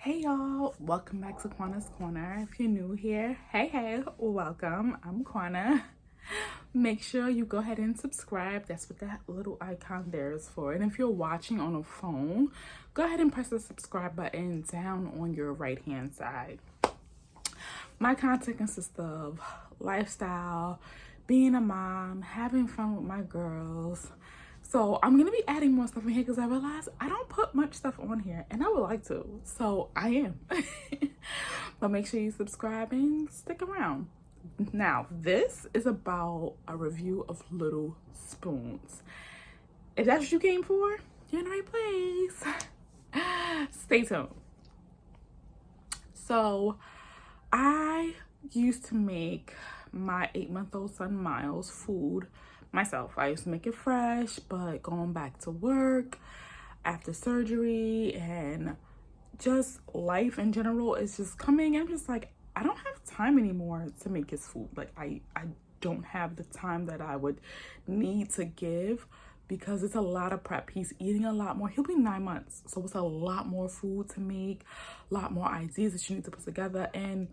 Hey y'all, welcome back to Quana's Corner. If you're new here, hey, welcome. I'm Quana. Make sure you go ahead and subscribe. That's what that little icon there is for. And if you're watching on a phone, go ahead and press the subscribe button down on your right hand side. My content consists of lifestyle, being a mom, having fun with my girls. So I'm gonna be adding more stuff in here because I realized I don't put much stuff on here and I would like to. So I am. But make sure you subscribe and stick around. Now, this is about a review of little spoons. If that's what you came for, you're in the right place. Stay tuned. So I used to make my 8-month-old son Miles food myself. I used to make it fresh, but going back to work after surgery and just life in general is just coming. I'm just like, I don't have time anymore to make his food. Like I don't have the time that I would need to give because it's a lot of prep. He's eating a lot more. He'll be 9 months. So it's a lot more food to make, a lot more ideas that you need to put together. And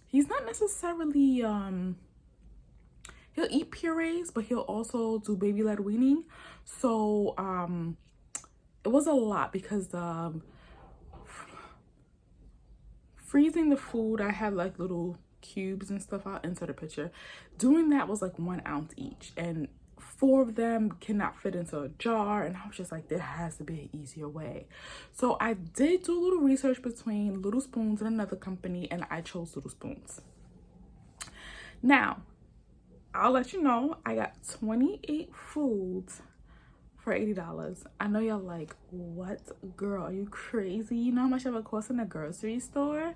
he's not necessarily, he'll eat purees, but he'll also do baby-led weaning. So it was a lot because freezing the food, I had like little cubes and stuff. I'll insert a picture. Doing that was like 1 ounce each, and 4 of them cannot fit into a jar. And I was just like, there has to be an easier way. So I did do a little research between Little Spoons and another company, and I chose Little Spoons. Now, I'll let you know, I got 28 foods for $80. I know y'all like, what, girl, are you crazy? You know how much it would cost in a grocery store?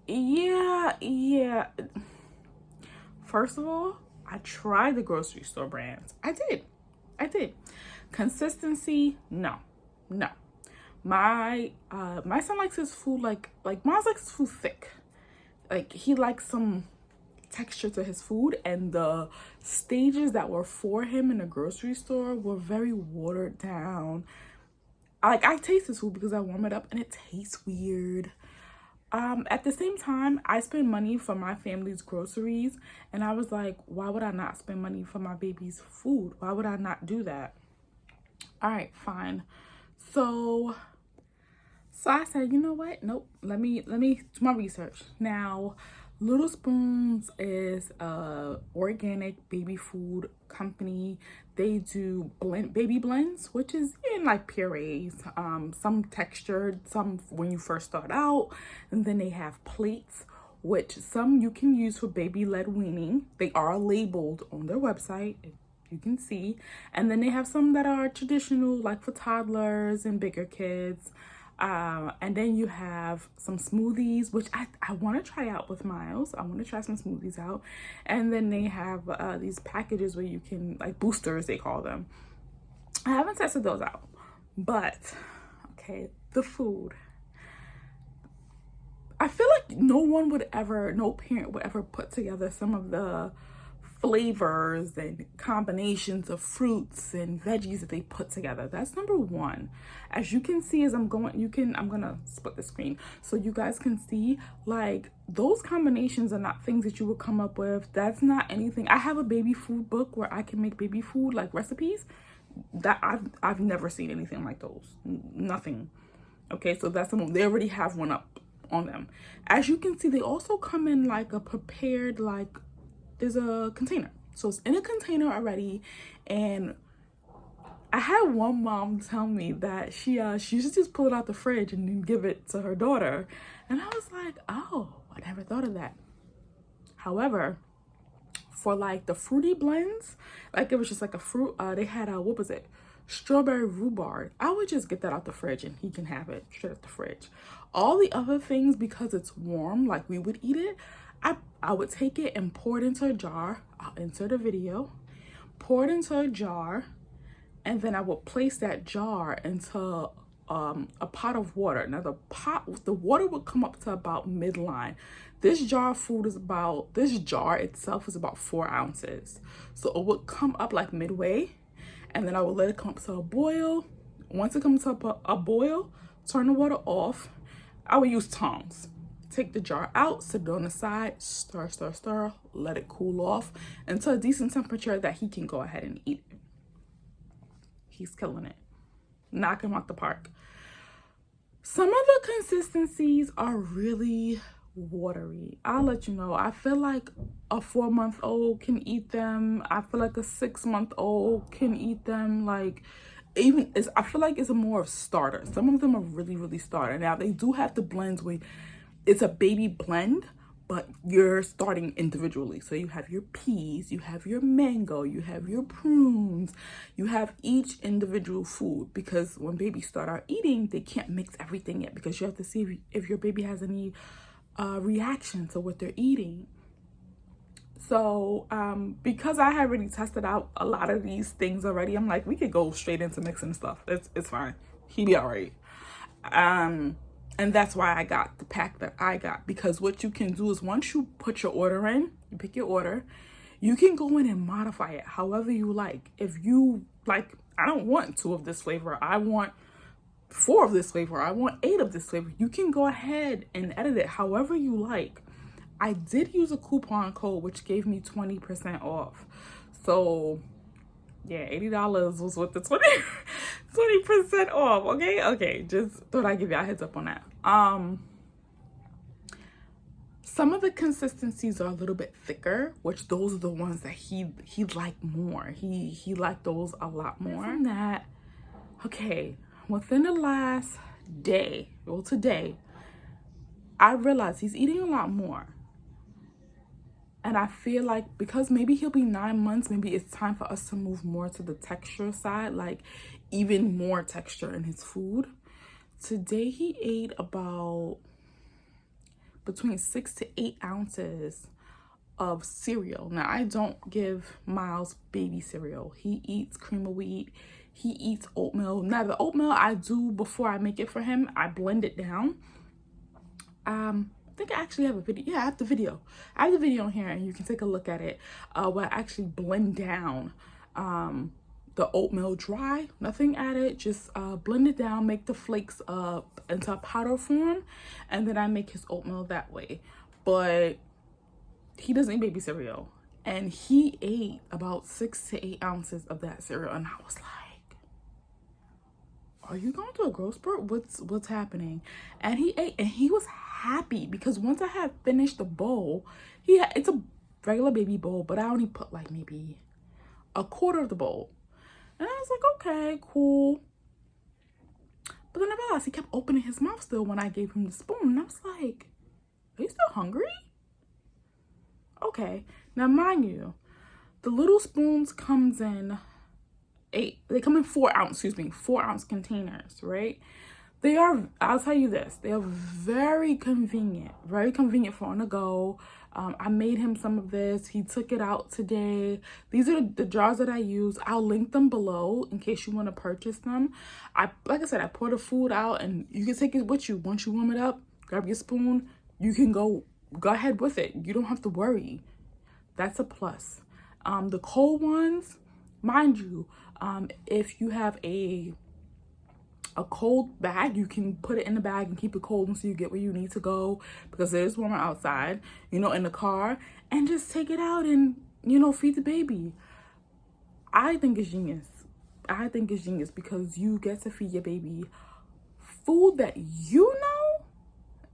Yeah. First of all, I tried the grocery store brands. I did. Consistency, no. My son likes his food like Miles likes his food thick. Like he likes some texture to his food, and the stages that were for him in the grocery store were very watered down. I taste his food because I warm it up and it tastes weird. At the same time, I spend money for my family's groceries, and I was like, why would I not spend money for my baby's food? Why would I not do that? All right, fine. So I said, you know what? Nope. Let me do my research. Now, Little Spoons is a organic baby food company. They do baby blends, which is in like purees, some textured, some when you first start out, and then they have plates, which some you can use for baby-led weaning. They are labeled on their website, if you can see, and then they have some that are traditional, like for toddlers and bigger kids. And then you have some smoothies, which I want to try out with Miles. I want to try some smoothies out. And then they have these packages where you can, like boosters, they call them. I haven't tested those out. But, okay, the food. I feel like no parent would ever put together some of the flavors and combinations of fruits and veggies that they put together. That's number one. As you can see, as I'm gonna split the screen so you guys can see, like, those combinations are not things that you would come up with. That's not anything. I have a baby food book where I can make baby food like recipes that I've never seen anything like those. Nothing. Okay, so that's someone, they already have one up on them. As you can see, they also come in like a prepared, like, there's a container, so it's in a container already. And I had one mom tell me that she used to just pull it out the fridge and then give it to her daughter, and I was like, oh, I never thought of that. However, for like the fruity blends, like it was just like a fruit, they had a, what was it, strawberry rhubarb. I would just get that out the fridge and he can have it straight out the fridge. All the other things, because it's warm, like we would eat it, I would take it and pour it into a jar. I'll insert a video. Pour it into a jar, and then I would place that jar into a pot of water. Now the water would come up to about midline. This jar itself is about 4 ounces. So it would come up like midway, and then I would let it come up to a boil. Once it comes up a boil, turn the water off, I would use tongs. Take the jar out, sit it on the side, stir, stir, stir, let it cool off until a decent temperature that he can go ahead and eat it. He's killing it. Knock him out the park. Some of the consistencies are really watery. I'll let you know. I feel like a 4-month-old can eat them. I feel like a 6-month-old can eat them. Like, even I feel like it's a more of starter. Some of them are really, really starter. Now, they do have the blends where it's a baby blend, but you're starting individually. So you have your peas, you have your mango, you have your prunes, you have each individual food, because when babies start out eating, they can't mix everything yet, because you have to see if your baby has any reaction to what they're eating. So because I had already tested out a lot of these things already, I'm like, we could go straight into mixing stuff. It's fine. He be all right. And that's why I got the pack that I got, because what you can do is once you put your order in, you pick your order, you can go in and modify it however you like. If you like, I don't want 2 of this flavor, I want 4 of this flavor, I want 8 of this flavor, you can go ahead and edit it however you like. I did use a coupon code which gave me 20% off. So yeah, $80 was with the 20% off. Okay, just thought I'd give y'all a heads up on that. Some of the consistencies are a little bit thicker, which those are the ones that he liked more. He liked those a lot more. Than that, okay, within the last day, well, today, I realized he's eating a lot more. And I feel like because maybe he'll be 9 months, maybe it's time for us to move more to the texture side, like even more texture in his food. Today he ate about between 6 to 8 ounces of cereal. Now, I don't give Miles baby cereal. He eats cream of wheat. He eats oatmeal. Now, the oatmeal I do before I make it for him, I blend it down. I think I actually have a video. Yeah, I have the video. I have the video in here and you can take a look at it. Where I actually blend down the oatmeal dry, nothing added, just blend it down, make the flakes up into a powder form, and then I make his oatmeal that way. But he doesn't eat baby cereal, and he ate about 6 to 8 ounces of that cereal, and I was like, are you going through a growth spurt? What's happening? And he ate, and he was happy, because once I had finished the bowl, it's a regular baby bowl, but I only put like maybe a quarter of the bowl. And I was like, okay, cool. But then I realized he kept opening his mouth still when I gave him the spoon. And I was like, are you still hungry? Okay. Now, mind you, the little spoons comes in they come in 4 ounce containers, right? They are, I'll tell you this, they are very convenient for on the go. I made him some of this. He took it out today. These are the jars that I use. I'll link them below in case you want to purchase them. Like I said, I pour the food out and you can take it with you. Once you warm it up, grab your spoon, you can go ahead with it. You don't have to worry. That's a plus. The cold ones, mind you, if you have a cold bag, you can put it in the bag and keep it cold until you get where you need to go, because it is warmer outside, in the car, and just take it out and feed the baby. I think it's genius. Because you get to feed your baby food that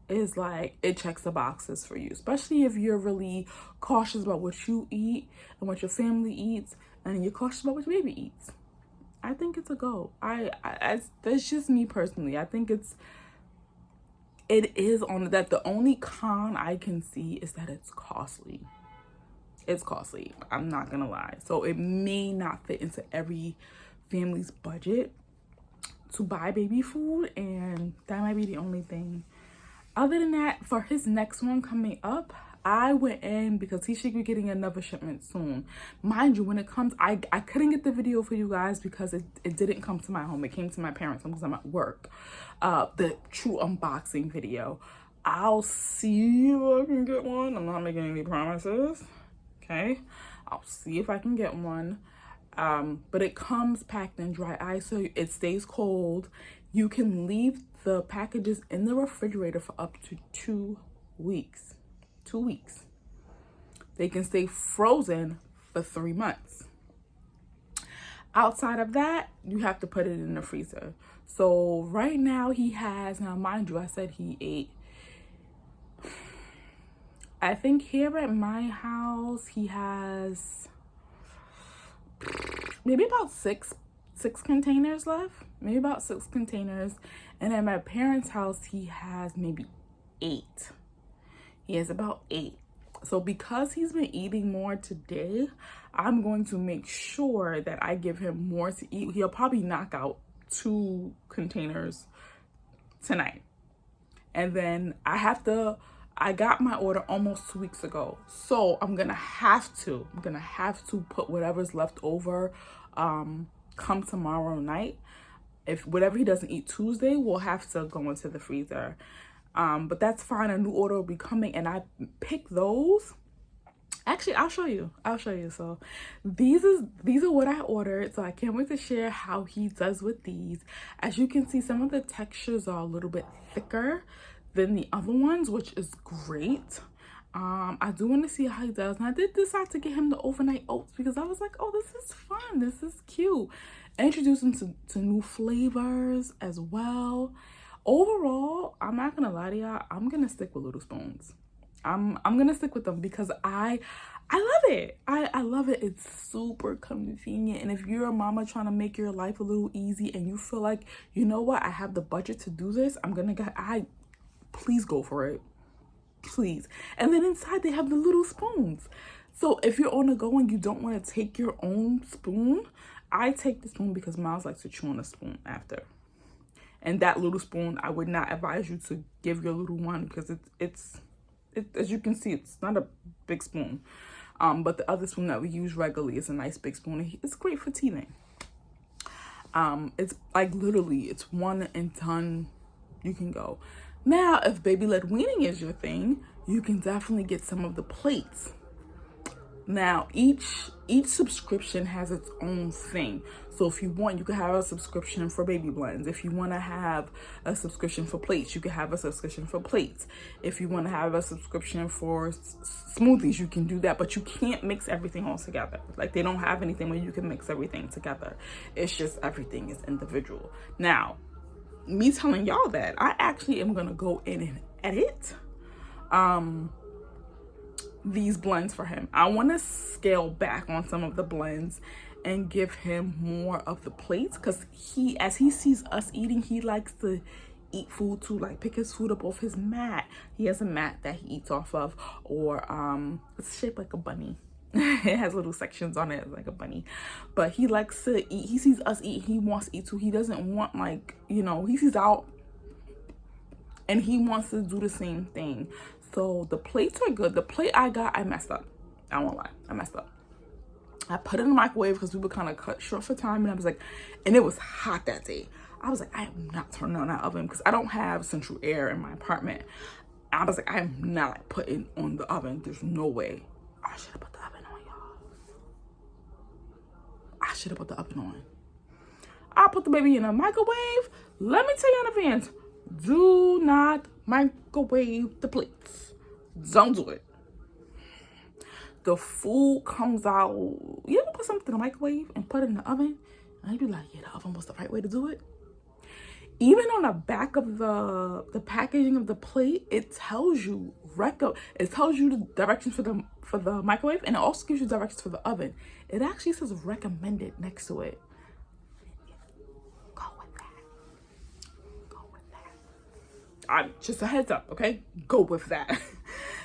is like, it checks the boxes for you, especially if you're really cautious about what you eat and what your family eats, and you're cautious about what your baby eats. I think it's a go. That's just me personally. I think it is on that. The only con I can see is that it's costly. It's costly. I'm not gonna lie. So it may not fit into every family's budget to buy baby food, and that might be the only thing. Other than that, for his next one coming up, I went in because he should be getting another shipment soon. Mind you, when it comes, I couldn't get the video for you guys because it didn't come to my home. It came to my parents' home because I'm at work. The true unboxing video. I'll see if I can get one. I'm not making any promises. Okay. I'll see if I can get one. But it comes packed in dry ice, so it stays cold. You can leave the packages in the refrigerator for up to 2 weeks. 2 weeks. They can stay frozen for 3 months. Outside of that, you have to put it in the freezer. So right now he has, now mind you, I said he ate, I think here at my house, he has maybe about six containers left. Maybe about 6 containers. And at my parents' house, he has maybe 8. He has about 8. So because he's been eating more today, I'm going to make sure that I give him more to eat. He'll probably knock out 2 containers tonight. And then I got my order almost 2 weeks ago. So I'm gonna have to put whatever's left over come tomorrow night. If whatever he doesn't eat Tuesday, we'll have to go into the freezer. But that's fine. A new order will be coming, and I picked those. Actually, I'll show you. So these are what I ordered. So I can't wait to share how he does with these. As you can see, some of the textures are a little bit thicker than the other ones, which is great. I do want to see how he does. And I did decide to get him the overnight oats because I was like, oh, this is fun. This is cute. Introduce him to new flavors as well. Overall, I'm not gonna lie to y'all, I'm gonna stick with little spoons. I'm gonna stick with them because I love it. I love it. It's super convenient. And if you're a mama trying to make your life a little easy and you feel like, you know what, I have the budget to do this, please go for it. Please. And then inside they have the little spoons. So if you're on the go and you don't want to take your own spoon, I take the spoon because Miles likes to chew on a spoon after. And that little spoon, I would not advise you to give your little one because it's as you can see, it's not a big spoon. But the other spoon that we use regularly is a nice big spoon. It's great for teething. It's like literally, it's one and done. You can go. Now, if baby-led weaning is your thing, you can definitely get some of the plates. Now, each subscription has its own thing. So if you want, you can have a subscription for baby blends. If you want to have a subscription for plates, you can have a subscription for plates. If you want to have a subscription for smoothies, you can do that. But you can't mix everything all together. Like, they don't have anything where you can mix everything together. It's just everything is individual. Now, me telling y'all that, I actually am going to go in and edit these blends for him. I want to scale back on some of the blends and give him more of the plates because as he sees us eating, he likes to eat food too, like pick his food up off his mat. He has a mat that he eats off of, or it's shaped like a bunny. It has little sections on it like a bunny, but he likes to eat. He sees us eat, he wants to eat too. He doesn't want, like, you know, he sees out and he wants to do the same thing. So the plates are good. The plate I got, I messed up. I won't lie, I messed up. I put it in the microwave because we were kind of cut short for time, and I was like, and it was hot that day. I was like, I am not turning on that oven because I don't have central air in my apartment. I was like, I am not putting on the oven. There's no way. I should have put the oven on, y'all. I should have put the oven on. I put the baby in a microwave. Let me tell you in advance, do not microwave the plates. Don't do it. The food comes out. You ever put something in the microwave and put it in the oven? And you be like, yeah, the oven was the right way to do it. Even on the back of the packaging of the plate, it tells you the directions for the microwave, and it also gives you directions for the oven. It actually says recommended next to it. Go with that. Just a heads up, okay? Go with that.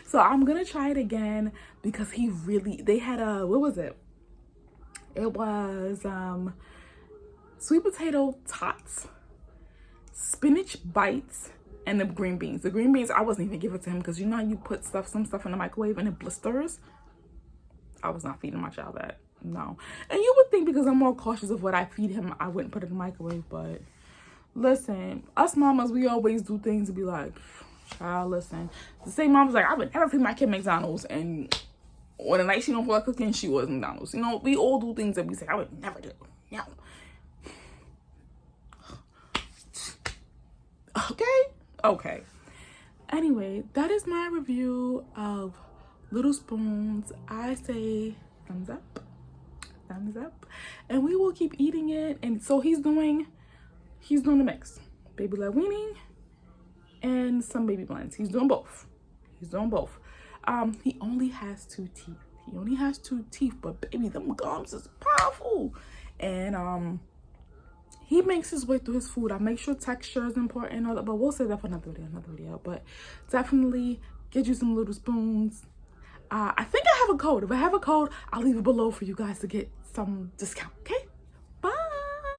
So I'm gonna try it again because they had what was it? It was sweet potato tots, spinach bites, and the green beans. The green beans, I wasn't even giving it to him because you know how you put some stuff in the microwave and it blisters? I was not feeding my child that, no. And you would think because I'm more cautious of what I feed him, I wouldn't put it in the microwave, but listen, us mamas, we always do things to be like, child, listen. The same mom was like, I would never feed my kid McDonald's, and on the night she don't feel like cooking, she was McDonald's. You know, we all do things that we say, I would never do. No. Okay. Anyway, that is my review of Little Spoons. I say thumbs up, and we will keep eating it. And so he's doing a mix, baby led weaning and some baby blends. He's doing both. He only has 2 teeth. But baby, them gums is powerful. And he makes his way through his food. I make sure texture is important and all that, but we'll say that for another video. But definitely get you some Little Spoons. I think I have a code. If I have a code, I'll leave it below for you guys to get some discount, okay?